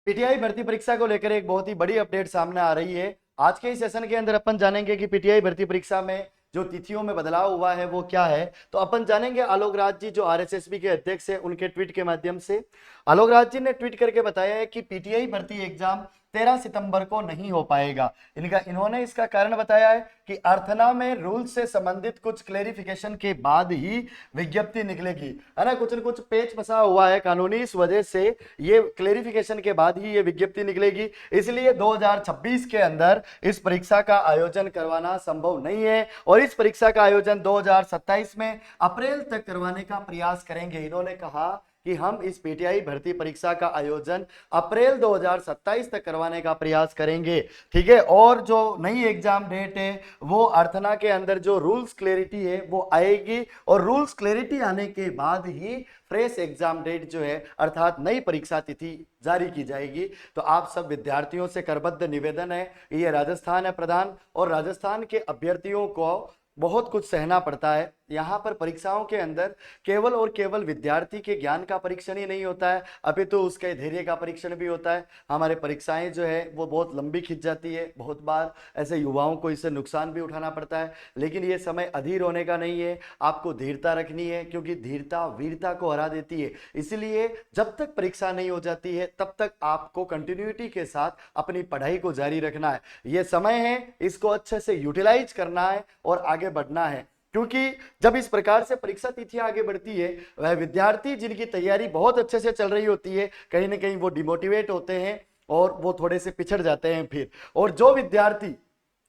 PTI भर्ती परीक्षा को लेकर एक बहुत ही बड़ी अपडेट सामने आ रही है। आज के इस सेशन के अंदर अपन जानेंगे कि पीटीआई भर्ती परीक्षा में जो तिथियों में बदलाव हुआ है वो क्या है। तो अपन जानेंगे आलोक राज जी जो आरएसएसबी के अध्यक्ष है उनके ट्वीट के माध्यम से। आलोक राज जी ने ट्वीट करके बताया है कि पीटीआई भर्ती एग्जाम 13 सितंबर को नहीं हो पाएगा। इन्होंने इसका कारण बताया है कि अर्थना में रूल से संबंधित कुछ क्लेरिफिकेशन के बाद ही विज्ञप्ति निकलेगी, है ना। कुछ न कुछ पेच फंसा हुआ है कानूनी, इस वजह से ये क्लेरिफिकेशन के बाद ही ये विज्ञप्ति निकलेगी। इसलिए 2026 के अंदर इस परीक्षा का आयोजन करवाना संभव नहीं है और इस परीक्षा का आयोजन 2027 में अप्रैल तक करवाने का प्रयास करेंगे। इन्होंने कहा कि हम इस पीटीआई भर्ती परीक्षा का आयोजन अप्रैल 2027 तक करवाने का प्रयास करेंगे, ठीक है। और जो नई एग्जाम डेट है वो अर्थना के अंदर जो रूल्स क्लैरिटी है वो आएगी और रूल्स क्लैरिटी आने के बाद ही फ्रेश एग्जाम डेट जो है अर्थात नई परीक्षा तिथि जारी की जाएगी। तो आप सब विद्यार्थियों से करबद्ध निवेदन है, ये राजस्थान है प्रधान और राजस्थान के अभ्यर्थियों को बहुत कुछ सहना पड़ता है। यहाँ पर परीक्षाओं के अंदर केवल और केवल विद्यार्थी के ज्ञान का परीक्षण ही नहीं होता है, अभी तो उसके धैर्य का परीक्षण भी होता है। हमारे परीक्षाएं जो है वो बहुत लंबी खिंच जाती है, बहुत बार ऐसे युवाओं को इससे नुकसान भी उठाना पड़ता है। लेकिन ये समय अधीर होने का नहीं है, आपको धीरता रखनी है क्योंकि धीरता वीरता को हरा देती है। इसलिए जब तक परीक्षा नहीं हो जाती है तब तक आपको कंटिन्यूटी के साथ अपनी पढ़ाई को जारी रखना है। ये समय है, इसको अच्छे से यूटिलाइज करना है और आगे बढ़ना है। क्योंकि जब इस प्रकार से परीक्षा तिथियां आगे बढ़ती है वह विद्यार्थी जिनकी तैयारी बहुत अच्छे से चल रही होती है कहीं ना कहीं वो डिमोटिवेट होते हैं और वो थोड़े से पिछड़ जाते हैं फिर। और जो विद्यार्थी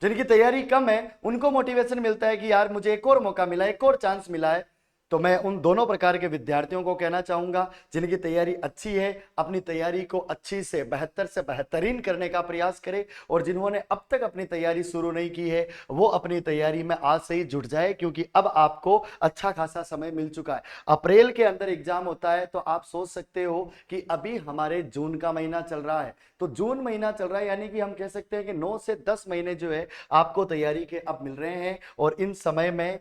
जिनकी तैयारी कम है उनको मोटिवेशन मिलता है कि यार मुझे एक और मौका मिला, एक और चांस मिला है। तो मैं उन दोनों प्रकार के विद्यार्थियों को कहना चाहूंगा जिनकी तैयारी अच्छी है अपनी तैयारी को अच्छी से बेहतरीन करने का प्रयास करें और जिन्होंने अब तक अपनी तैयारी शुरू नहीं की है वो अपनी तैयारी में आज से ही जुट जाए क्योंकि अब आपको अच्छा खासा समय मिल चुका है। अप्रैल के अंदर एग्जाम होता है तो आप सोच सकते हो कि अभी हमारे जून का महीना चल रहा है, तो जून महीना चल रहा है यानी कि हम कह सकते हैं कि 9 से 10 महीने जो है आपको तैयारी के अब मिल रहे हैं और इन समय में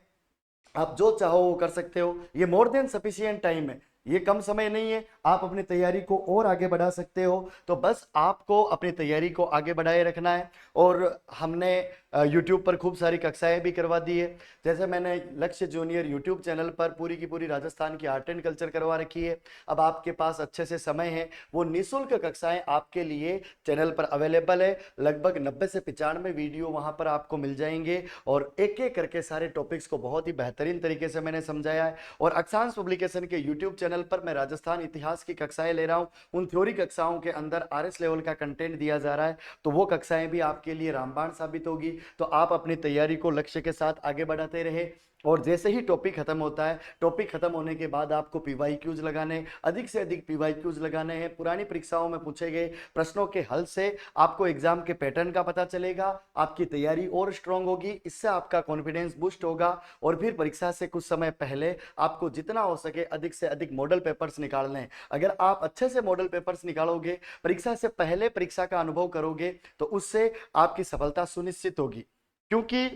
आप जो चाहो वो कर सकते हो। ये मोर देन सफिशियंट टाइम है, ये कम समय नहीं है, आप अपनी तैयारी को और आगे बढ़ा सकते हो। तो बस आपको अपनी तैयारी को आगे बढ़ाए रखना है। और हमने YouTube पर खूब सारी कक्षाएं भी करवा दी है। जैसे मैंने लक्ष्य जूनियर YouTube चैनल पर पूरी की पूरी राजस्थान की आर्ट एंड कल्चर करवा रखी है। अब आपके पास अच्छे से समय है, वो निःशुल्क कक्षाएं आपके लिए चैनल पर अवेलेबल है। लगभग 90 से 95 वीडियो वहां पर आपको मिल जाएंगे और एक एक करके सारे टॉपिक्स को बहुत ही बेहतरीन तरीके से मैंने समझाया है। और अक्षांश पब्लिकेशन के यूट्यूब चैनल पर मैं राजस्थान इतिहास की कक्षाएं ले रहा हूं। उन थ्योरी कक्षाओं के अंदर RS लेवल का कंटेंट दिया जा रहा है, तो वो कक्षाएं भी आपके लिए रामबाण साबित होगी। तो आप अपनी तैयारी को लक्ष्य के साथ आगे बढ़ाते रहे और जैसे ही टॉपिक खत्म होता है, टॉपिक खत्म होने के बाद आपको PYQs लगाने, अधिक से अधिक PYQs लगाने हैं। पुरानी परीक्षाओं में पूछे गए प्रश्नों के हल से आपको एग्जाम के पैटर्न का पता चलेगा, आपकी तैयारी और स्ट्रांग होगी, इससे आपका कॉन्फिडेंस बूस्ट होगा। और फिर परीक्षा से कुछ समय पहले आपको जितना हो सके अधिक से अधिक मॉडल पेपर्स निकालने हैं। अगर आप अच्छे से मॉडल पेपर्स निकालोगे, परीक्षा से पहले परीक्षा का अनुभव करोगे, तो उससे आपकी सफलता सुनिश्चित होगी। क्योंकि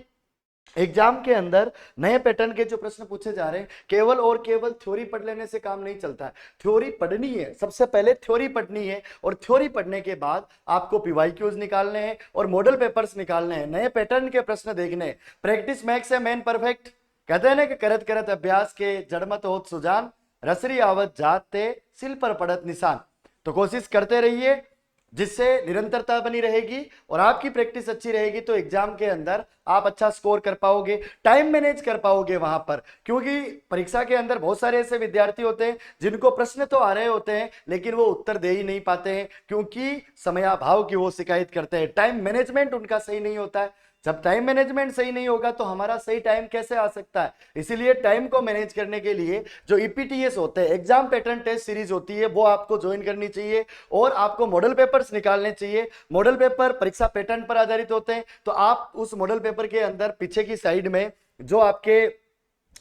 एग्जाम के अंदर नए पैटर्न के जो प्रश्न पूछे जा रहे हैं, केवल और केवल थ्योरी पढ़ लेने से काम नहीं चलता है। थ्योरी पढ़नी है, सबसे पहले थ्योरी पढ़नी है और थ्योरी पढ़ने के बाद आपको PYQs निकालने हैं और मॉडल पेपर्स निकालने हैं, नए पैटर्न के प्रश्न देखने हैं। प्रैक्टिस मैक्स है मैन परफेक्ट, कहते हैं ना कि करत करत अभ्यास के जड़मत होत सुजान, रसरी आवत जाते सिल पर पड़त निशान। तो कोशिश करते रहिए जिससे निरंतरता बनी रहेगी और आपकी प्रैक्टिस अच्छी रहेगी तो एग्जाम के अंदर आप अच्छा स्कोर कर पाओगे, टाइम मैनेज कर पाओगे वहां पर। क्योंकि परीक्षा के अंदर बहुत सारे ऐसे विद्यार्थी होते हैं जिनको प्रश्न तो आ रहे होते हैं लेकिन वो उत्तर दे ही नहीं पाते हैं क्योंकि समयाभाव की वो शिकायत करते हैं, टाइम मैनेजमेंट उनका सही नहीं होता है। जब टाइम मैनेजमेंट सही नहीं होगा तो हमारा सही टाइम कैसे आ सकता है। इसीलिए टाइम को मैनेज करने के लिए जो EPTS होते हैं, एग्जाम पैटर्न टेस्ट सीरीज होती है, वो आपको ज्वाइन करनी चाहिए और आपको मॉडल पेपर्स निकालने चाहिए। मॉडल पेपर परीक्षा पैटर्न पर आधारित होते हैं, तो आप उस मॉडल पेपर के अंदर पीछे की साइड में जो आपके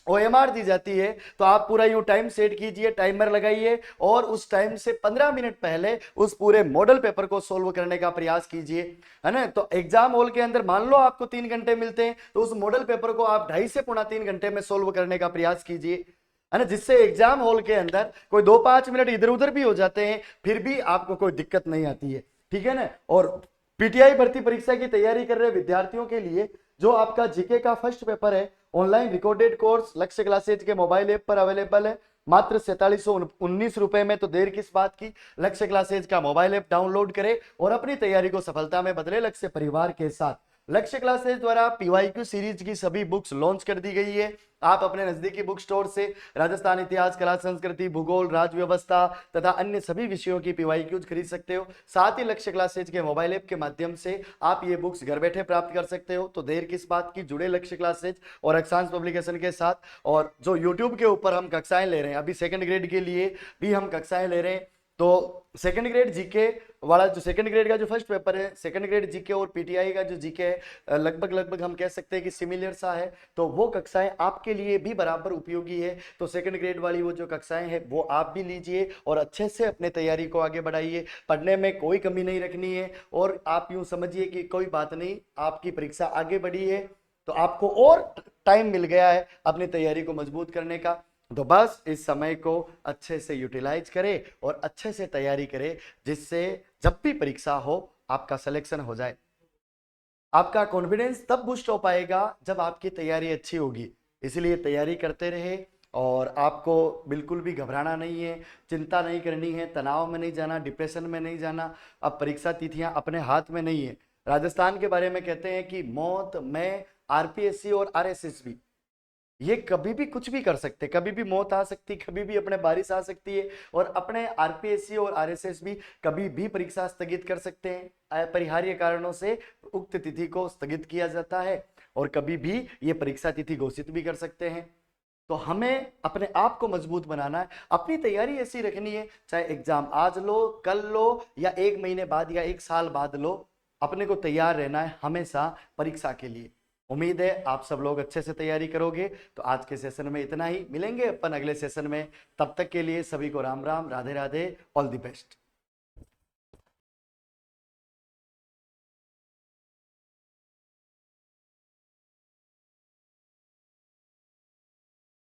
OMR दी जाती है, तो आप पूरा यूं टाइम सेट कीजिए, टाइमर लगाइए और उस टाइम से 15 मिनट पहले उस पूरे मॉडल पेपर को सोल्व करने का प्रयास कीजिए, है ना। तो एग्जाम हॉल के अंदर मान लो आपको 3 घंटे मिलते हैं तो उस मॉडल पेपर को आप 2.5 से 3.25 घंटे में सोल्व करने का प्रयास कीजिए। है ना, जिससे एग्जाम हॉल के अंदर कोई 2-5 मिनट इधर उधर भी हो जाते हैं फिर भी आपको कोई दिक्कत नहीं आती है, ठीक है ना। और पीटीआई भर्ती परीक्षा की तैयारी कर रहे विद्यार्थियों के लिए जो आपका जीके का फर्स्ट पेपर है, ऑनलाइन रिकॉर्डेड कोर्स लक्ष्य क्लासेज के मोबाइल ऐप पर अवेलेबल है मात्र 4719 रुपए में। तो देर किस बात की, लक्ष्य क्लासेज का मोबाइल ऐप डाउनलोड करें और अपनी तैयारी को सफलता में बदले लक्ष्य परिवार के साथ। लक्ष्य क्लासेज द्वारा पीवाईक्यू सीरीज की सभी बुक्स लॉन्च कर दी गई है। आप अपने नजदीकी बुक स्टोर से राजस्थान इतिहास, कला, संस्कृति, भूगोल, राज्य व्यवस्था तथा अन्य सभी विषयों की पीवाईक्यूज खरीद सकते हो। साथ ही लक्ष्य क्लासेज के मोबाइल ऐप के माध्यम से आप ये बुक्स घर बैठे प्राप्त कर सकते हो। तो देर किस बात की, जुड़े लक्ष्य क्लासेज और अक्षांश पब्लिकेशन के साथ। और जो यूट्यूब के ऊपर हम कक्षाएं ले रहे हैं, अभी सेकंड ग्रेड के लिए भी हम कक्षाएं ले रहे हैं। तो सेकंड ग्रेड जीके वाला, जो सेकंड ग्रेड का जो फर्स्ट पेपर है, सेकंड ग्रेड जीके और पीटीआई का जो जीके है, लगभग हम कह सकते हैं कि सिमिलर सा है। तो वो कक्षाएं आपके लिए भी बराबर उपयोगी है। तो सेकंड ग्रेड वाली वो जो कक्षाएं हैं वो आप भी लीजिए और अच्छे से अपने तैयारी को आगे बढ़ाइए। पढ़ने में कोई कमी नहीं रखनी है और आप यूं समझिए कि कोई बात नहीं, आपकी परीक्षा आगे बढ़ी है तो आपको और टाइम मिल गया है अपनी तैयारी को मजबूत करने का। तो बस इस समय को अच्छे से यूटिलाइज करें और अच्छे से तैयारी करें, जिससे जब भी परीक्षा हो आपका सिलेक्शन हो जाए। आपका कॉन्फिडेंस तब बूस्ट हो पाएगा जब आपकी तैयारी अच्छी होगी। इसलिए तैयारी करते रहे और आपको बिल्कुल भी घबराना नहीं है, चिंता नहीं करनी है, तनाव में नहीं जाना, डिप्रेशन में नहीं जाना। अब परीक्षा तिथियां अपने हाथ में नहीं है। राजस्थान के बारे में कहते हैं कि मौत में आरपीएससी और आरएसएसबी ये कभी भी कुछ भी कर सकते, कभी भी मौत आ सकती, कभी भी अपने बारिश आ सकती है। और अपने आरपीएससी और आरएसएस भी कभी भी परीक्षा स्थगित कर सकते हैं। अपरिहार्य कारणों से उक्त तिथि को स्थगित किया जाता है और कभी भी ये परीक्षा तिथि घोषित भी कर सकते हैं। तो हमें अपने आप को मजबूत बनाना है, अपनी तैयारी ऐसी रखनी है, चाहे एग्जाम आज लो, कल लो या 1 महीने बाद या 1 साल बाद लो, अपने को तैयार रहना है हमेशा परीक्षा के लिए। उम्मीद है आप सब लोग अच्छे से तैयारी करोगे। तो आज के सेशन में इतना ही, मिलेंगे अपन अगले सेशन में। तब तक के लिए सभी को Ram Ram, Radhe Radhe, all the best.